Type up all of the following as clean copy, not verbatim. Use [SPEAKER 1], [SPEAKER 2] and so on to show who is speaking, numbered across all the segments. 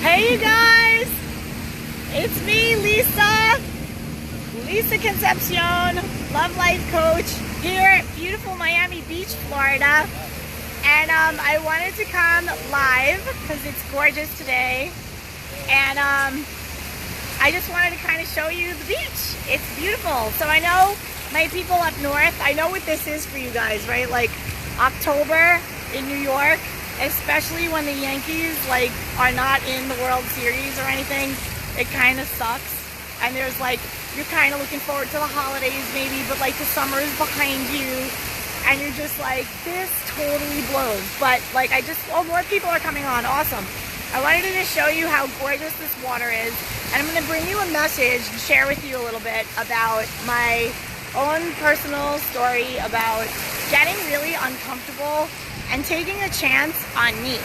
[SPEAKER 1] Hey you guys, it's me, Lisa Concepcion, Love Life Coach here at beautiful Miami Beach, Florida. And I wanted to come live because it's gorgeous today. And I just wanted to kind of show you the beach. It's beautiful. So I know my people up north, I know what this is for you guys, right? Like October in New York, especially when the Yankees are not in the World Series or anything, it kind of sucks. And there's you're kind of looking forward to the holidays maybe, but the summer is behind you and you're just this totally blows. But more people are coming on, awesome. I wanted to just show you how gorgeous this water is, and I'm going to bring you a message and share with you a little bit about my own personal story about getting really uncomfortable and taking a chance on me.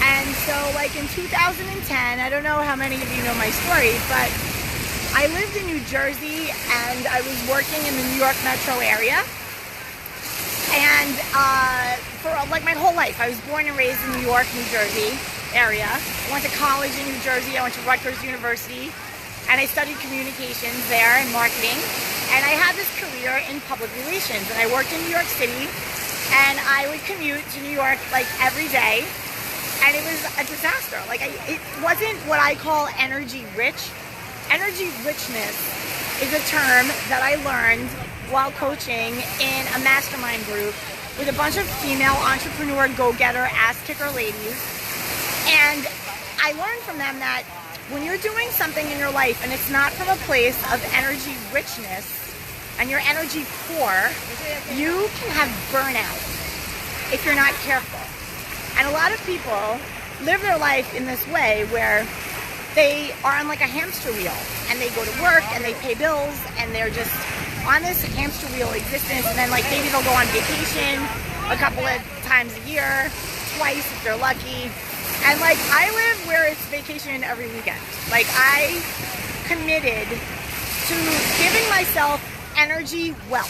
[SPEAKER 1] And so in 2010, I don't know how many of you know my story, but I lived in New Jersey and I was working in the New York metro area. And for my whole life, I was born and raised in New York, New Jersey area. I went to college in New Jersey. I went to Rutgers University and I studied communications there and marketing. And I had this career in public relations, and I worked in New York City, and I would commute to New York every day, and it was a disaster. It wasn't what I call energy rich. Energy richness is a term that I learned while coaching in a mastermind group with a bunch of female entrepreneur, go-getter, ass-kicker ladies. And I learned from them that when you're doing something in your life and it's not from a place of energy richness and you're energy poor, you can have burnout if you're not careful. And a lot of people live their life in this way where they are on a hamster wheel, and they go to work and they pay bills and they're just on this hamster wheel existence, and then maybe they'll go on vacation a couple of times a year, twice if they're lucky. And I live where it's vacation every weekend. I committed to giving myself energy wealth.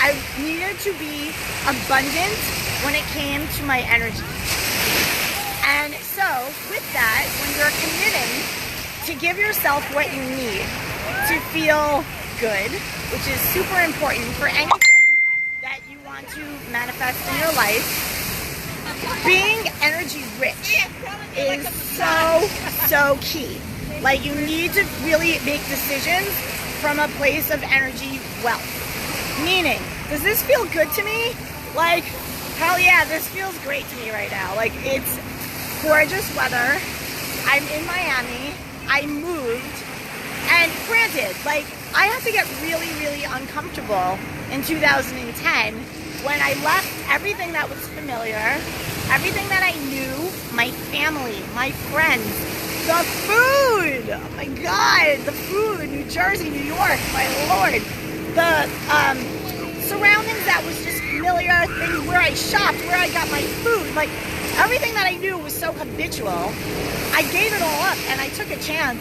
[SPEAKER 1] I needed to be abundant when it came to my energy. And so with that, when you're committing to give yourself what you need to feel good, which is super important for anything that you want to manifest in your life, being energy rich is so key. You need to really make decisions from a place of energy wealth. Meaning, does this feel good to me? Hell yeah, this feels great to me right now. It's gorgeous weather. I'm in Miami. I moved. And granted, I had to get really, really uncomfortable in 2010 when I left everything that was familiar, everything that I knew, my family, my friends, the food, oh my God, the food, New Jersey, New York, my Lord, the surroundings that was just familiar, things where I shopped, where I got my food, everything that I knew was so habitual. I gave it all up and I took a chance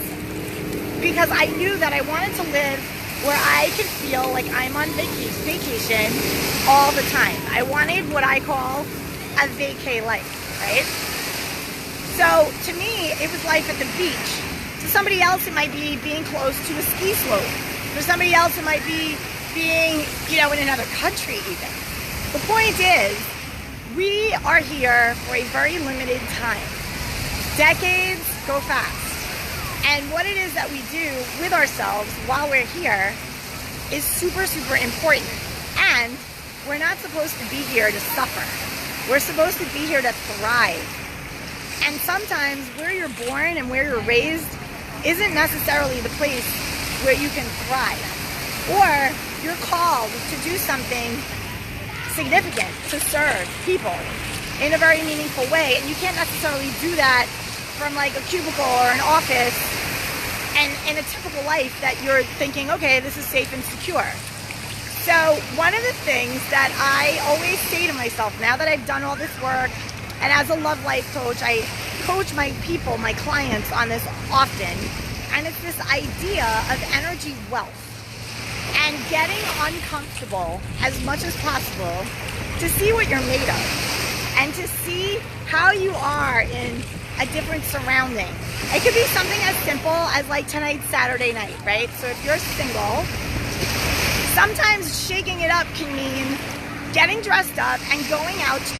[SPEAKER 1] because I knew that I wanted to live where I could feel like I'm on vacation all the time. I wanted what I call a vacay life, right? So to me, it was life at the beach. To somebody else, it might be being close to a ski slope. For somebody else, it might be being, in another country even. The point is, we are here for a very limited time. Decades go fast. And what it is that we do with ourselves while we're here is super, super important. And we're not supposed to be here to suffer. We're supposed to be here to thrive. And sometimes where you're born and where you're raised isn't necessarily the place where you can thrive. Or you're called to do something significant, to serve people in a very meaningful way. And you can't necessarily do that from a cubicle or an office and in a typical life that you're thinking, okay, this is safe and secure. So one of the things that I always say to myself now that I've done all this work, and as a love life coach, I coach my people, my clients on this often, and it's this idea of energy wealth and getting uncomfortable as much as possible to see what you're made of and to see how you are in a different surrounding. It could be something as simple as like tonight's Saturday night, right? So if you're single, sometimes shaking it up can mean getting dressed up and going out to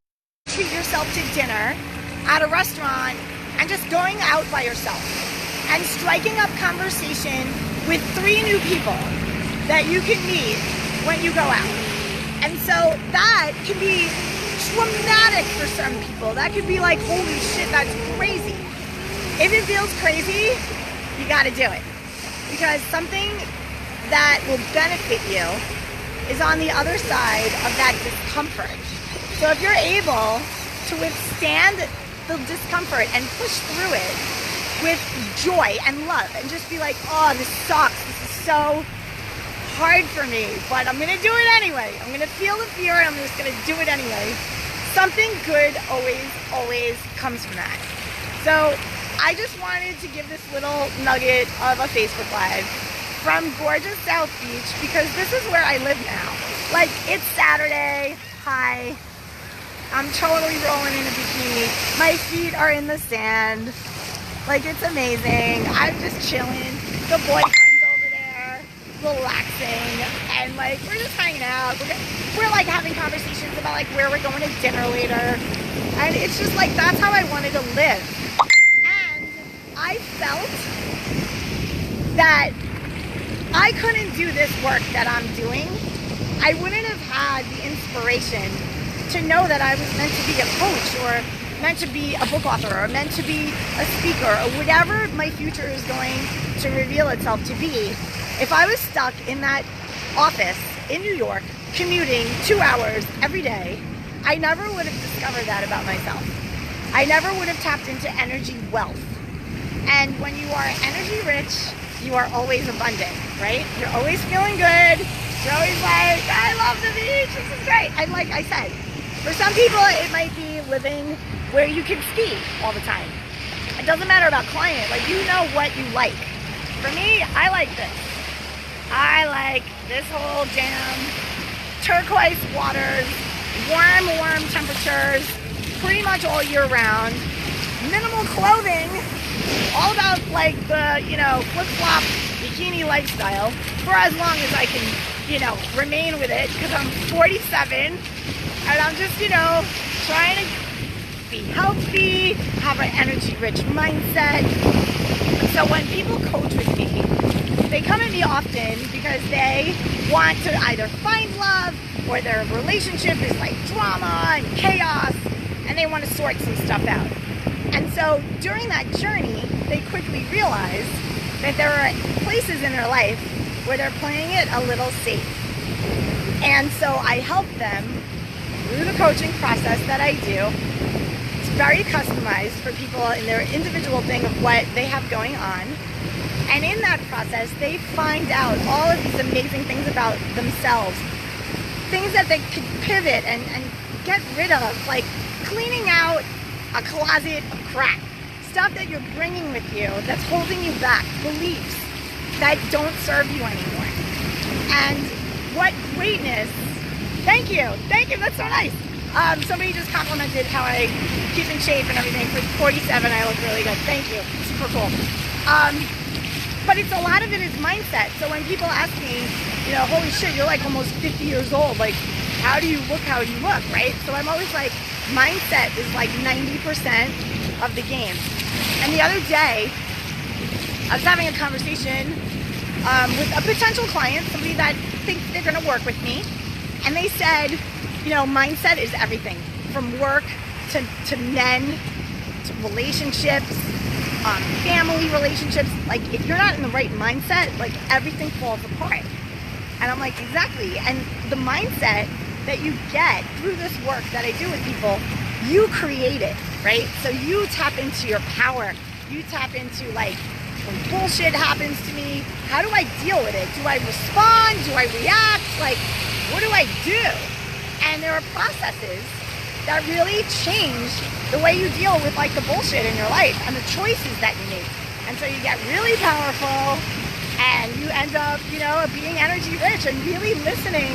[SPEAKER 1] treat yourself to dinner at a restaurant and just going out by yourself and striking up conversation with 3 new people that you can meet when you go out. And so that can be traumatic for some people. That could be like, holy shit, that's crazy. If it feels crazy, you gotta do it. Because something that will benefit you is on the other side of that discomfort. So if you're able to withstand the discomfort and push through it with joy and love and just be like, oh, this sucks, this is so hard for me, but I'm gonna do it anyway. I'm gonna feel the fear and I'm just gonna do it anyway. Something good always comes from that. So I just wanted to give this little nugget of a Facebook Live from gorgeous South Beach because this is where I live now. Like, it's Saturday, hi. I'm totally rolling in a bikini. My feet are in the sand. Like, it's amazing. I'm just chilling. The boyfriend's over there, relaxing, and like, we're just hanging out. We're like having conversations about like where we're going to dinner later. And it's just like, that's how I wanted to live. And I felt that I couldn't do this work that I'm doing. I wouldn't have had the inspiration to know that I was meant to be a coach or meant to be a book author or meant to be a speaker or whatever my future is going to reveal itself to be. If I was stuck in that office in New York, commuting 2 hours every day, I never would have discovered that about myself. I never would have tapped into energy wealth. And when you are energy rich, you are always abundant, right? You're always feeling good. You're always like, I love the beach, this is great. And like I said, for some people, it might be living where you can ski all the time. It doesn't matter about client, like you know what you like. For me, I like this. I like this whole damn turquoise waters, warm temperatures, pretty much all year round. Minimal clothing, all about like the, you know, flip-flop bikini lifestyle for as long as I can, you know, remain with it because I'm 47 and I'm just, you know, trying to be healthy, have an energy-rich mindset. So when people coach with me, they come at me often because they want to either find love or their relationship is like drama and chaos and they want to sort some stuff out. And so during that journey, they quickly realize that there are places in their life where they're playing it a little safe. And so I help them through the coaching process that I do. It's very customized for people in their individual thing of what they have going on. And in that process, they find out all of these amazing things about themselves. Things that they could pivot and get rid of, like cleaning out a closet of crap. Stuff that you're bringing with you that's holding you back. Beliefs that don't serve you anymore. And what greatness. Thank you, that's so nice. Somebody just complimented how I keep in shape and everything. For 47, I look really good. Thank you, super cool. But it's a lot of it is mindset. So when people ask me, you know, holy shit, you're like almost 50 years old. Like, how do you look how you look, right? So I'm always like, mindset is like 90% of the game. And the other day, I was having a conversation with a potential client, somebody that thinks they're gonna work with me. And they said, you know, mindset is everything. From work to men, to relationships, family relationships. Like, if you're not in the right mindset, like everything falls apart. And I'm like, exactly. And the mindset that you get through this work that I do with people, you create it, right? So you tap into your power. You tap into like, when bullshit happens to me, how do I deal with it? Do I respond? Do I react? Like, what do I do? And there are processes that really change the way you deal with like the bullshit in your life and the choices that you make. And so you get really powerful and you end up, you know, being energy rich and really listening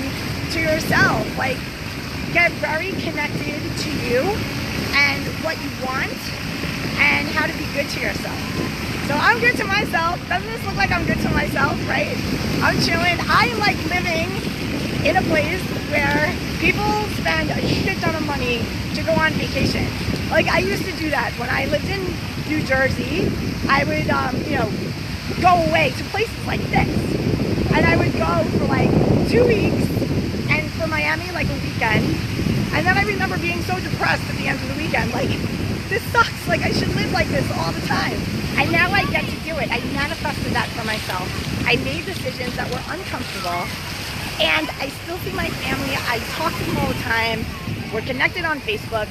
[SPEAKER 1] to yourself. Like, get very connected to you and what you want and how to be good to yourself. So I'm good to myself. Doesn't this look like I'm good to myself, right? I'm chilling. I like living in a place where people spend a shit ton of money to go on vacation. Like, I used to do that when I lived in New Jersey. I would, go away to places like this. And I would go for like 2 weeks, and for Miami, like a weekend. And then I remember being so depressed at the end of the weekend, like, this sucks, like I should live like this all the time. And now I get to do it. I manifested that for myself. I made decisions that were uncomfortable, and I still see my family. I talk to them all the time. We're connected on Facebook.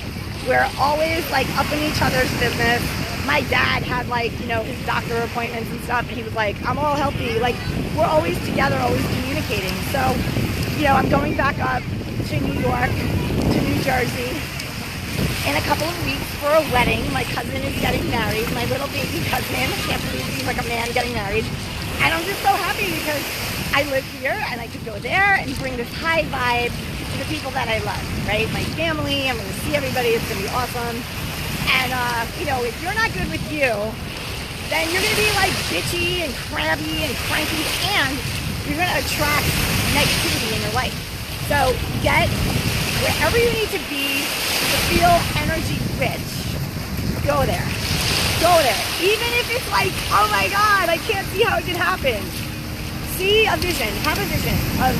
[SPEAKER 1] We're always like up in each other's business. My dad had like, his doctor appointments and stuff, and he was like, I'm all healthy. Like, we're always together, always communicating. So, I'm going back up to New York, to New Jersey in a couple of weeks for a wedding. My cousin is getting married, my little baby cousin. I can't believe he's like a man getting married. And I'm just so happy because I live here and I could go there and bring this high vibe to the people that I love, right? My family, I'm gonna see everybody, it's gonna be awesome. And, if you're not good with you, then you're going to be like bitchy and crabby and cranky, and you're going to attract negativity in your life. So get wherever you need to be to feel energy rich. Go there. Go there. Even if it's like, oh my God, I can't see how it can happen. See a vision. Have a vision of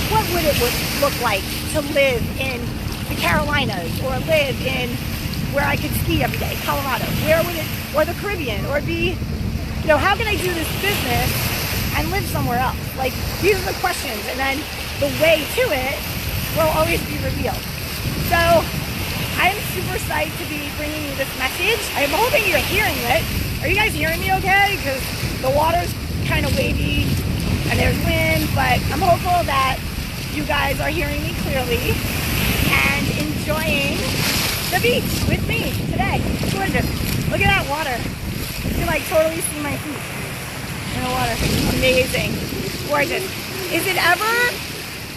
[SPEAKER 1] what would it look like to live in the Carolinas, or live in where I could ski every day, Colorado, where would it, or the Caribbean, or be, how can I do this business and live somewhere else? Like, these are the questions, and then the way to it will always be revealed. So, I'm super psyched to be bringing you this message. I'm hoping you're hearing it. Are you guys hearing me okay? Because the water's kind of wavy, and there's wind, but I'm hopeful that you guys are hearing me clearly and enjoying the beach with me today. It's gorgeous. Look at that water. You can like totally see my feet in the water. Amazing. Gorgeous. Is it ever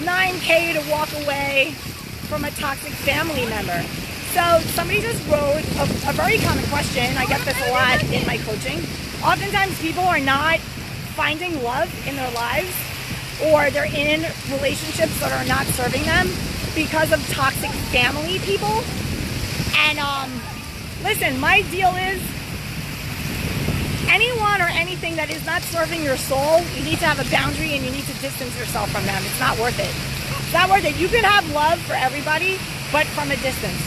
[SPEAKER 1] 9K to walk away from a toxic family member? So somebody just wrote a very common question. I get this a lot in my coaching. Oftentimes people are not finding love in their lives, or they're in relationships that are not serving them because of toxic family people. And listen, my deal is anyone or anything that is not serving your soul, you need to have a boundary and you need to distance yourself from them. It's not worth it. It's not worth it. You can have love for everybody, but from a distance.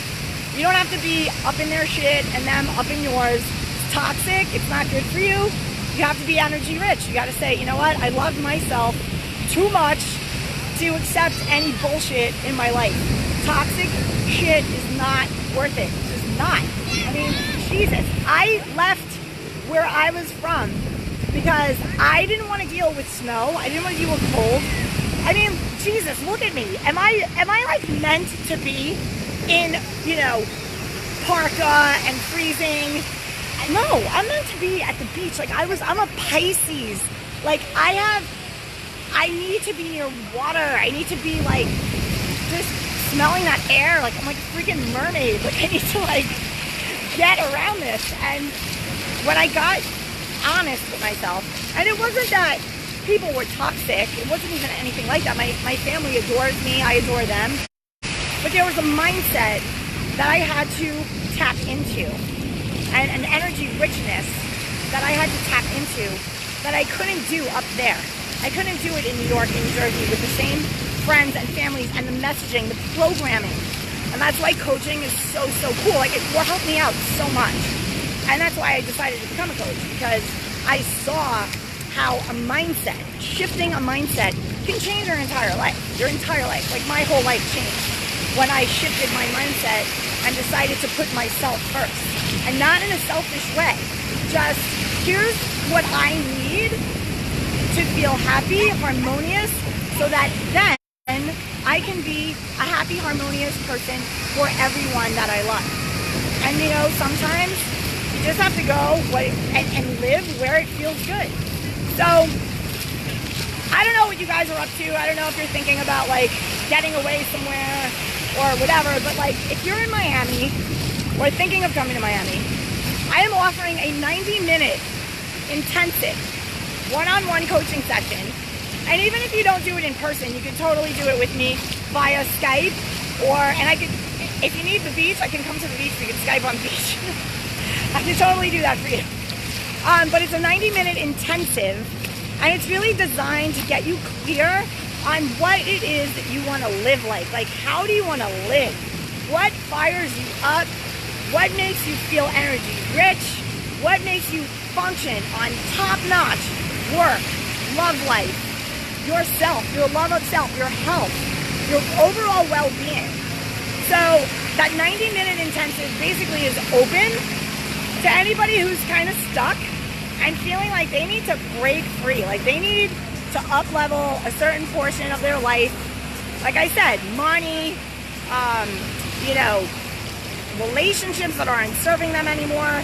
[SPEAKER 1] You don't have to be up in their shit and them up in yours. It's toxic. It's not good for you. You have to be energy rich. You got to say, you know what? I love myself too much to accept any bullshit in my life. Toxic shit is not worth it. It's just not. I mean, Jesus. I left where I was from because I didn't want to deal with snow. I didn't want to deal with cold. I mean, Jesus, look at me. Am I like meant to be in, parka and freezing? No, I'm meant to be at the beach. Like I'm a Pisces. Like I need to be near water. I need to be like just smelling that air. Like I'm like a freaking mermaid. Like I need to like get around this. And when I got honest with myself, and it wasn't that people were toxic. It wasn't even anything like that. My family adores me. I adore them. But there was a mindset that I had to tap into, and an energy richness that I had to tap into that I couldn't do up there. I couldn't do it in New York and New Jersey with the same friends and families and the messaging, the programming. And that's why coaching is so cool. Like, it will help me out so much. And that's why I decided to become a coach, because I saw how a mindset, shifting a mindset, can change your entire life. Your entire life. Like, my whole life changed when I shifted my mindset and decided to put myself first. And not in a selfish way. Just, here's what I need to feel happy, harmonious, so that then I can be a happy, harmonious person for everyone that I love. And sometimes you just have to go and live where it feels good. So, I don't know what you guys are up to. I don't know if you're thinking about like getting away somewhere or whatever, but like if you're in Miami or thinking of coming to Miami, I am offering a 90-minute intensive one-on-one coaching session. And even if you don't do it in person, you can totally do it with me via Skype, and I can, if you need the beach, I can come to the beach, we can Skype on the beach. I can totally do that for you. But it's a 90-minute intensive, and it's really designed to get you clear on what it is that you want to live like. Like, how do you want to live? What fires you up? What makes you feel energy rich? What makes you function on top-notch work, love life, yourself, your love of self, your health, your overall well-being? So that 90-minute intensive basically is open to anybody who's kind of stuck and feeling like they need to break free, like they need to up-level a certain portion of their life. Like I said, money, relationships that aren't serving them anymore,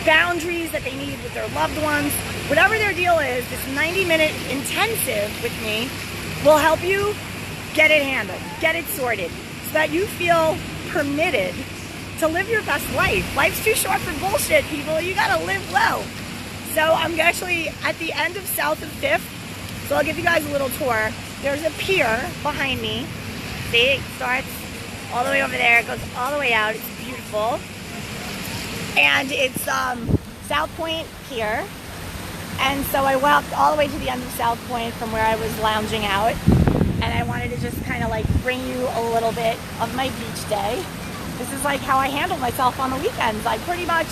[SPEAKER 1] boundaries that they need with their loved ones. Whatever their deal is, this 90-minute intensive with me will help you get it handled, get it sorted, so that you feel permitted to live your best life. Life's too short for bullshit, people. You gotta live well. So I'm actually at the end of South of 5th, so I'll give you guys a little tour. There's a pier behind me. See, it starts all the way over there, it goes all the way out. It's beautiful. And it's South Point Pier. And so I walked all the way to the end of South Point from where I was lounging out. And I wanted to just kind of like bring you a little bit of my beach day. This is like how I handle myself on the weekends. I pretty much,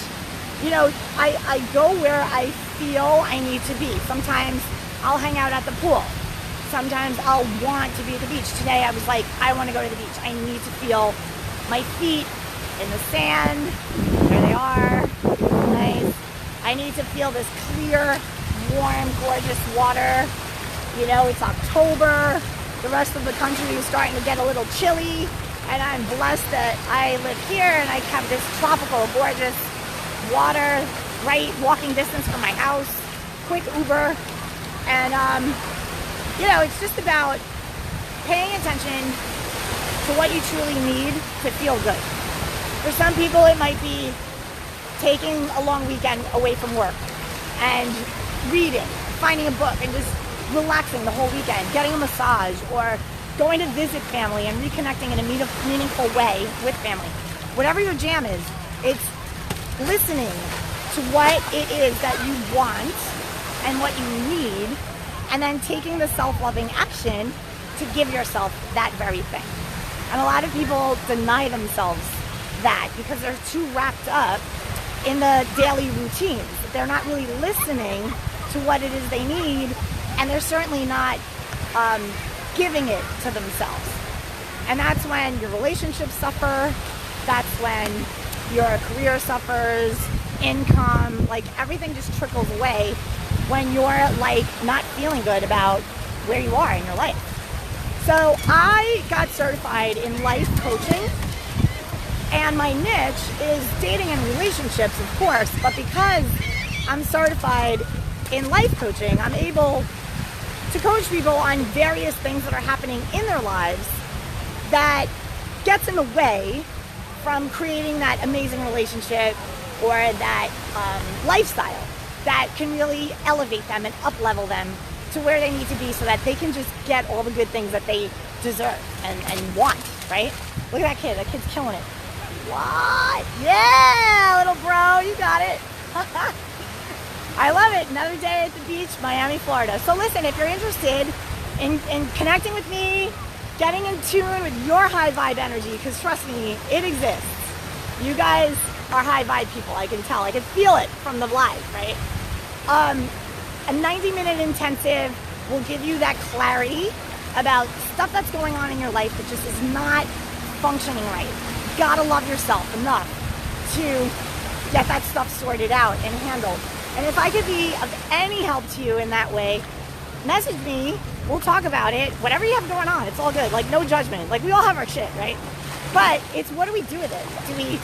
[SPEAKER 1] I go where I feel I need to be. Sometimes I'll hang out at the pool. Sometimes I'll want to be at the beach. Today I was like, I want to go to the beach. I need to feel my feet in the sand. There they are. Nice. I need to feel this clear, warm, gorgeous water. It's October. The rest of the country is starting to get a little chilly. And I'm blessed that I live here and I have this tropical, gorgeous water right walking distance from my house. Quick Uber. And, it's just about paying attention to what you truly need to feel good. For some people, it might be taking a long weekend away from work and reading, finding a book and just relaxing the whole weekend, getting a massage, or going to visit family and reconnecting in a meaningful way with family. Whatever your jam is, it's listening to what it is that you want and what you need, and then taking the self-loving action to give yourself that very thing. And a lot of people deny themselves that because they're too wrapped up in the daily routines. They're not really listening to what it is they need, and they're certainly not giving it to themselves. And that's when your relationships suffer. That's when your career suffers, income, like everything just trickles away when you're like not feeling good about where you are in your life. So I got certified in life coaching, and my niche is dating and relationships, of course, but because I'm certified in life coaching, I'm able to coach people on various things that are happening in their lives that gets in the way from creating that amazing relationship or that lifestyle that can really elevate them and up-level them to where they need to be so that they can just get all the good things that they deserve and want, right? Look at that kid. That kid's killing it. What? Yeah, little bro. You got it. I love it. Another day at the beach, Miami, Florida. So listen, if you're interested in connecting with me, getting in tune with your high vibe energy, because trust me, it exists. You guys are high vibe people. I can tell. I can feel it from the live, right? A 90-minute intensive will give you that clarity about stuff that's going on in your life that just is not functioning right. You gotta love yourself enough to get that stuff sorted out and handled. And if I could be of any help to you in that way, message me. We'll talk about it. Whatever you have going on, it's all good. Like, no judgment. Like, we all have our shit, right? But it's what do we do with it? Do we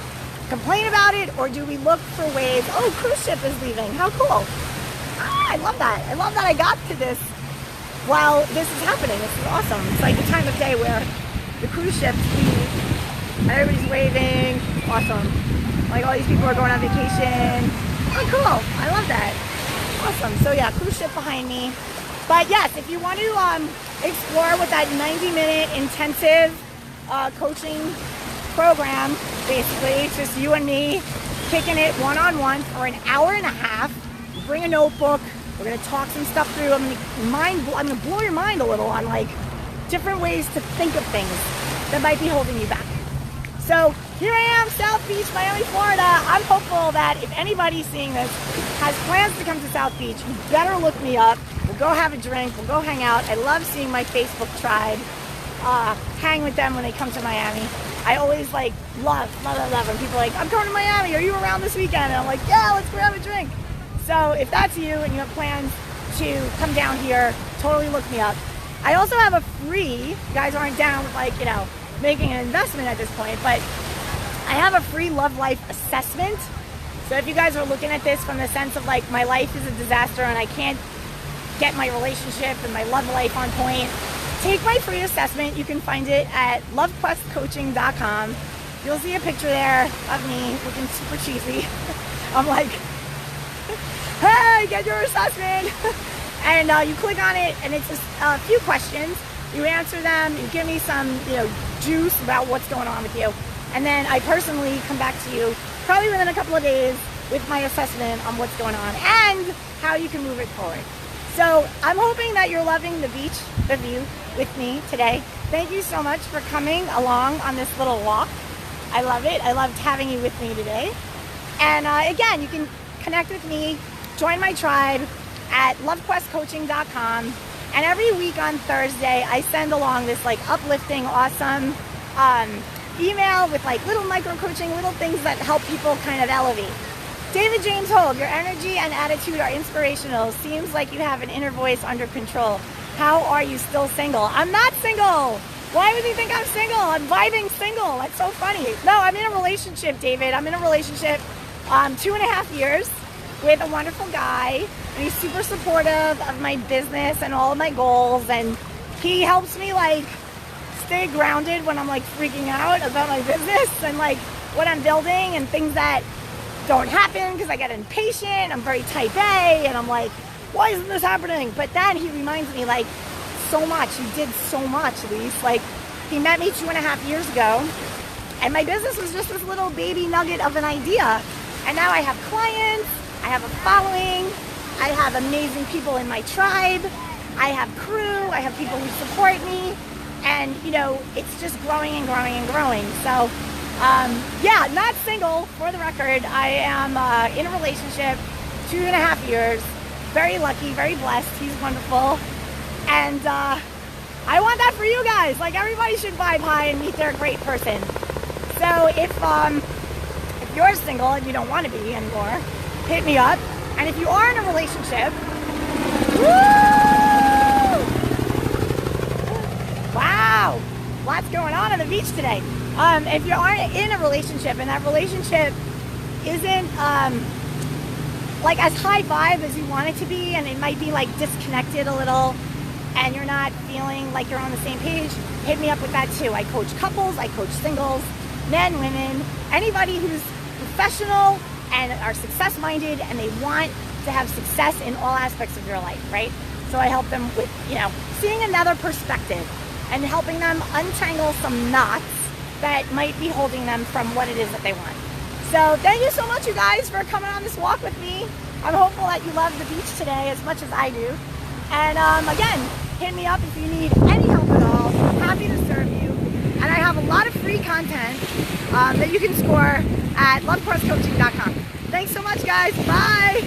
[SPEAKER 1] complain about it, or do we look for ways? Oh, cruise ship is leaving. How cool. I love that. I love that I got to this while this is happening. This is awesome. It's like the time of day where the cruise ships leave and everybody's waving. Awesome. Like all these people are going on vacation. Oh, cool. I love that. Awesome. So yeah, cruise ship behind me. But yes, if you want to explore what that 90-minute intensive coaching program, basically, it's just you and me kicking it one-on-one for an hour and a half. You bring a notebook. We're going to talk some stuff through. I'm going to blow your mind a little on like different ways to think of things that might be holding you back. So here I am, South Beach, Miami, Florida. I'm hopeful that if anybody seeing this has plans to come to South Beach, you better look me up. We'll go have a drink. We'll go hang out. I love seeing my Facebook tribe, hang with them when they come to Miami. I always like love when people are like, I'm coming to Miami. Are you around this weekend? And I'm like, yeah, let's grab a drink. So if that's you and you have plans to come down here, totally look me up. I also have a free, you guys aren't down with like, you know, making an investment at this point, but I have a free love life assessment. So if you guys are looking at this from the sense of like my life is a disaster and I can't get my relationship and my love life on point, take my free assessment. You can find it at LoveQuestCoaching.com. You'll see a picture there of me looking super cheesy. I'm like, hey, get your assessment. And you click on it and it's just a few questions. You answer them, you give me some, you know, juice about what's going on with you. And then I personally come back to you probably within a couple of days with my assessment on what's going on and how you can move it forward. So I'm hoping that you're loving the beach, the view with me today. Thank you so much for coming along on this little walk. I love it. I loved having you with me today. And again, you can connect with me, join my tribe at LoveQuestCoaching.com. And every week on Thursday, I send along this like uplifting, awesome email with like little micro coaching, little things that help people kind of elevate. David James Hold, your energy and attitude are inspirational. Seems like you have an inner voice under control. How are you still single? I'm not single. Why would you think I'm single? I'm vibing single. That's so funny. No, I'm in a relationship, David. I'm in a relationship 2.5 years with a wonderful guy. And he's super supportive of my business and all of my goals. And he helps me like stay grounded when I'm like freaking out about my business and like what I'm building and things that don't happen because I get impatient. I'm very type A and I'm like, why isn't this happening? But then he reminds me like so much. He did so much, Lise. Like he met me 2.5 years ago and my business was just this little baby nugget of an idea. And now I have clients, I have a following, I have amazing people in my tribe, I have crew, I have people who support me. And you know, it's just growing and growing and growing. So yeah, not single for the record. I am in a relationship 2.5 years. Very lucky, very blessed. He's wonderful. And I want that for you guys. Like everybody should vibe high and meet their great person. So if you're single and you don't want to be anymore, hit me up. And if you are in a relationship, woo! Wow, lots going on the beach today. If you are in a relationship and that relationship isn't like as high vibe as you want it to be, and it might be like disconnected a little and you're not feeling like you're on the same page, hit me up with that too. I coach couples, I coach singles, men, women, anybody who's professional and are success minded and they want to have success in all aspects of your life, right? So I help them with, you know, seeing another perspective and helping them untangle some knots that might be holding them from what it is that they want. So thank you so much, you guys, for coming on this walk with me. I'm hopeful that you love the beach today as much as I do. And again, hit me up if you need any help at all. I'm happy to serve you. And I have a lot of free content that you can score at LoveQuestCoaching.com. Thanks so much, guys. Bye.